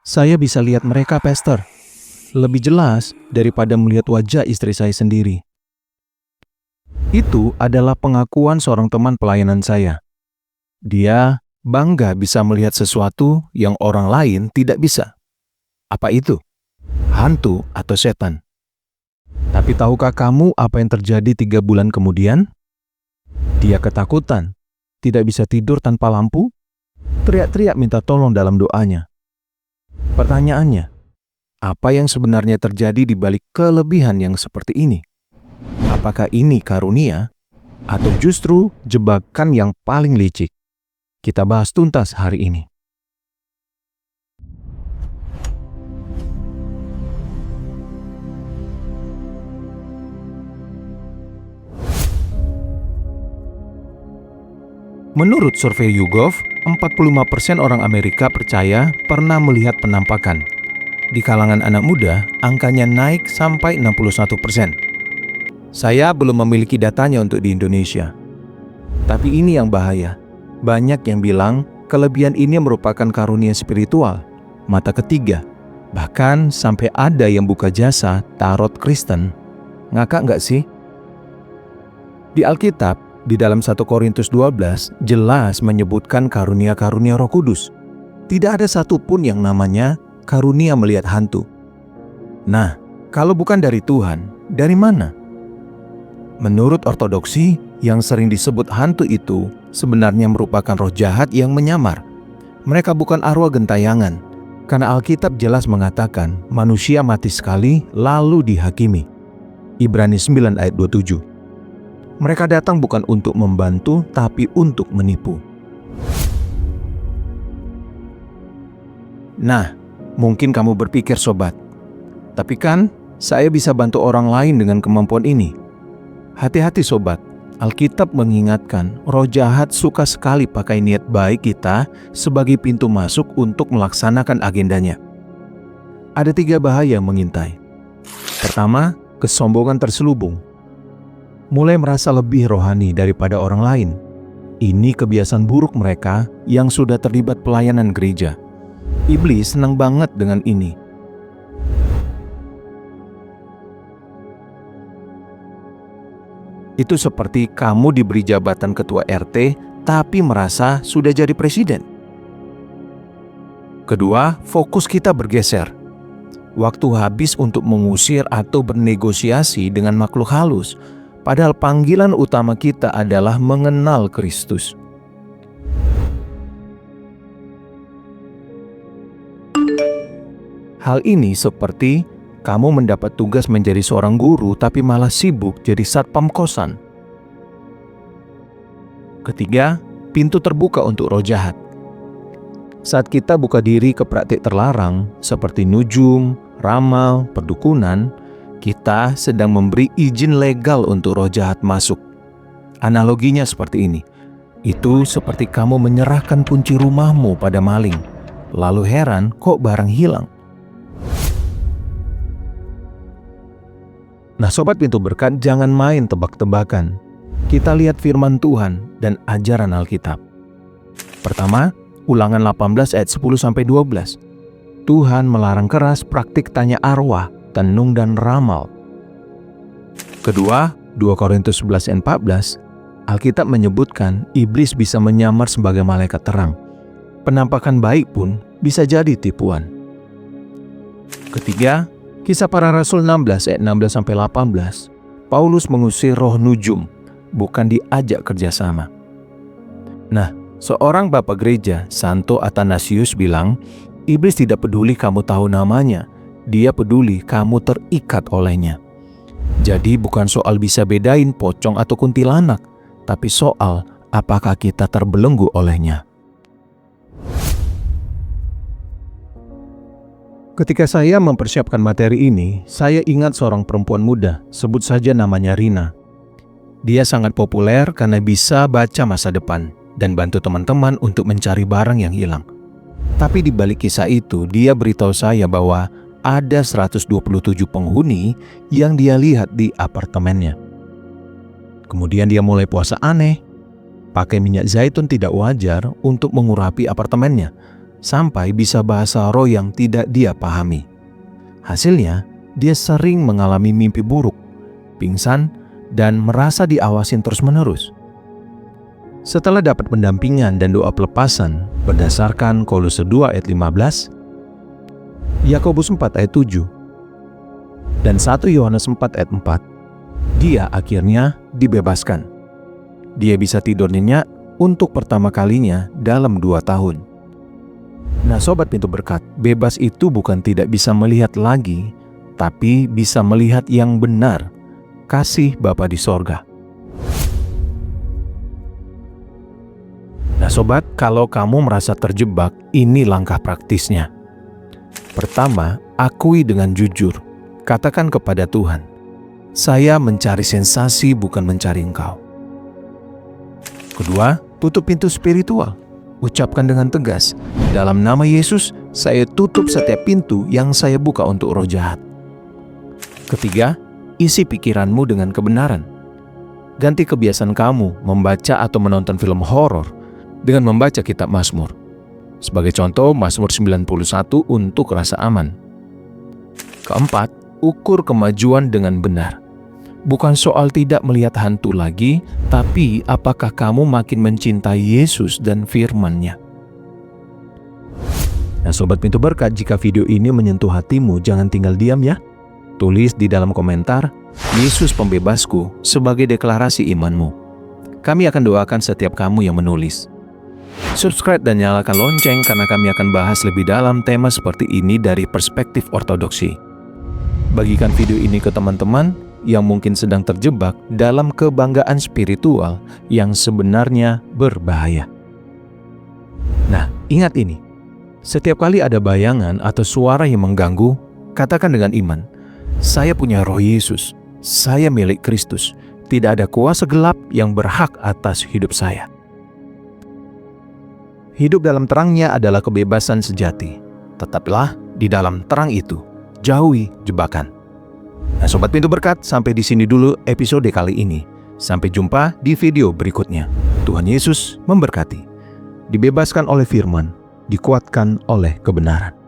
Saya bisa lihat mereka, Pastor. Lebih jelas daripada melihat wajah istri saya sendiri. Itu adalah pengakuan seorang teman pelayanan saya. Dia bangga bisa melihat sesuatu yang orang lain tidak bisa. Apa itu? Hantu atau setan. Tapi tahukah kamu apa yang terjadi 3 bulan kemudian? Dia ketakutan, tidak bisa tidur tanpa lampu, teriak-teriak minta tolong dalam doanya. Pertanyaannya, apa yang sebenarnya terjadi di balik kelebihan yang seperti ini? Apakah ini karunia atau justru jebakan yang paling licik? Kita bahas tuntas hari ini. Menurut survei YouGov, 45% orang Amerika percaya pernah melihat penampakan. Di kalangan anak muda, angkanya naik sampai 61%. Saya belum memiliki datanya untuk di Indonesia. Tapi ini yang bahaya. Banyak yang bilang kelebihan ini merupakan karunia spiritual, mata ketiga. Bahkan sampai ada yang buka jasa tarot Kristen. Ngakak nggak sih? Di Alkitab, di dalam 1 Korintus 12, jelas menyebutkan karunia-karunia Roh Kudus. Tidak ada satupun yang namanya karunia melihat hantu. Nah, kalau bukan dari Tuhan, dari mana? Menurut ortodoksi, yang sering disebut hantu itu sebenarnya merupakan roh jahat yang menyamar. Mereka bukan arwah gentayangan, karena Alkitab jelas mengatakan manusia mati sekali lalu dihakimi. Ibrani 9 ayat 27. Mereka datang bukan untuk membantu, tapi untuk menipu. Nah, mungkin kamu berpikir sobat, tapi kan saya bisa bantu orang lain dengan kemampuan ini. Hati-hati sobat, Alkitab mengingatkan roh jahat suka sekali pakai niat baik kita sebagai pintu masuk untuk melaksanakan agendanya. Ada 3 bahaya yang mengintai. Pertama, kesombongan terselubung. Mulai merasa lebih rohani daripada orang lain. Ini kebiasaan buruk mereka yang sudah terlibat pelayanan gereja. Iblis senang banget dengan ini. Itu seperti kamu diberi jabatan ketua RT, tapi merasa sudah jadi presiden. Kedua, fokus kita bergeser. Waktu habis untuk mengusir atau bernegosiasi dengan makhluk halus, padahal panggilan utama kita adalah mengenal Kristus. Hal ini seperti kamu mendapat tugas menjadi seorang guru tapi malah sibuk jadi satpam kosan. Ketiga, pintu terbuka untuk roh jahat. Saat kita buka diri ke praktik terlarang seperti nujum, ramal, perdukunan, kita sedang memberi izin legal untuk roh jahat masuk. Analoginya seperti ini. Itu seperti kamu menyerahkan kunci rumahmu pada maling, lalu heran kok barang hilang. Nah sobat pintu berkat, jangan main tebak-tebakan. Kita lihat firman Tuhan dan ajaran Alkitab. Pertama, Ulangan 18 ayat 10-12. Tuhan melarang keras praktik tanya arwah, tenung dan ramal. Kedua, 2 Korintus 11 ayat 14, Alkitab menyebutkan iblis bisa menyamar sebagai malaikat terang. Penampakan baik pun bisa jadi tipuan. Ketiga, Kisah Para Rasul 16 ayat 16-18, Paulus mengusir roh nujum, bukan diajak kerjasama. Nah, seorang bapak gereja, Santo Athanasius bilang, iblis tidak peduli kamu tahu namanya, dia peduli kamu terikat olehnya. Jadi bukan soal bisa bedain pocong atau kuntilanak, tapi soal apakah kita terbelenggu olehnya. Ketika saya mempersiapkan materi ini, saya ingat seorang perempuan muda, sebut saja namanya Rina. Dia sangat populer karena bisa baca masa depan dan bantu teman-teman untuk mencari barang yang hilang. Tapi di balik kisah itu, dia beritahu saya bahwa ada 127 penghuni yang dia lihat di apartemennya. Kemudian dia mulai puasa aneh, pakai minyak zaitun tidak wajar untuk mengurapi apartemennya, sampai bisa bahasa roh yang tidak dia pahami. Hasilnya, dia sering mengalami mimpi buruk, pingsan, dan merasa diawasin terus-menerus. Setelah dapat pendampingan dan doa pelepasan berdasarkan Kolose 2 ayat 15, Yakobus 4 ayat 7, dan 1 Yohanes 4 ayat 4, dia akhirnya dibebaskan. Dia bisa tidur nyenyak untuk pertama kalinya dalam 2 tahun. Nah Sobat Pintu Berkat, bebas itu bukan tidak bisa melihat lagi, tapi bisa melihat yang benar, kasih Bapa di sorga. Nah Sobat, kalau kamu merasa terjebak, ini langkah praktisnya. Pertama, akui dengan jujur. Katakan kepada Tuhan, saya mencari sensasi bukan mencari Engkau. Kedua, tutup pintu spiritual. Ucapkan dengan tegas, dalam nama Yesus, saya tutup setiap pintu yang saya buka untuk roh jahat. Ketiga, isi pikiranmu dengan kebenaran. Ganti kebiasaan kamu membaca atau menonton film horor dengan membaca kitab Mazmur. Sebagai contoh, Mazmur 91 untuk rasa aman. Keempat, ukur kemajuan dengan benar. Bukan soal tidak melihat hantu lagi, tapi apakah kamu makin mencintai Yesus dan firman-Nya. Nah Sobat Pintu Berkat, jika video ini menyentuh hatimu, jangan tinggal diam ya. Tulis di dalam komentar, Yesus pembebasku, sebagai deklarasi imanmu. Kami akan doakan setiap kamu yang menulis. Subscribe dan nyalakan lonceng karena kami akan bahas lebih dalam tema seperti ini dari perspektif ortodoksi. Bagikan video ini ke teman-teman yang mungkin sedang terjebak dalam kebanggaan spiritual yang sebenarnya berbahaya. Nah, ingat ini. Setiap kali ada bayangan atau suara yang mengganggu, katakan dengan iman, saya punya roh Yesus, saya milik Kristus, tidak ada kuasa gelap yang berhak atas hidup saya. Hidup dalam terangnya adalah kebebasan sejati. Tetaplah di dalam terang itu, jauhi jebakan. Nah Sobat Pintu Berkat, sampai di sini dulu episode kali ini. Sampai jumpa di video berikutnya. Tuhan Yesus memberkati. Dibebaskan oleh firman, dikuatkan oleh kebenaran.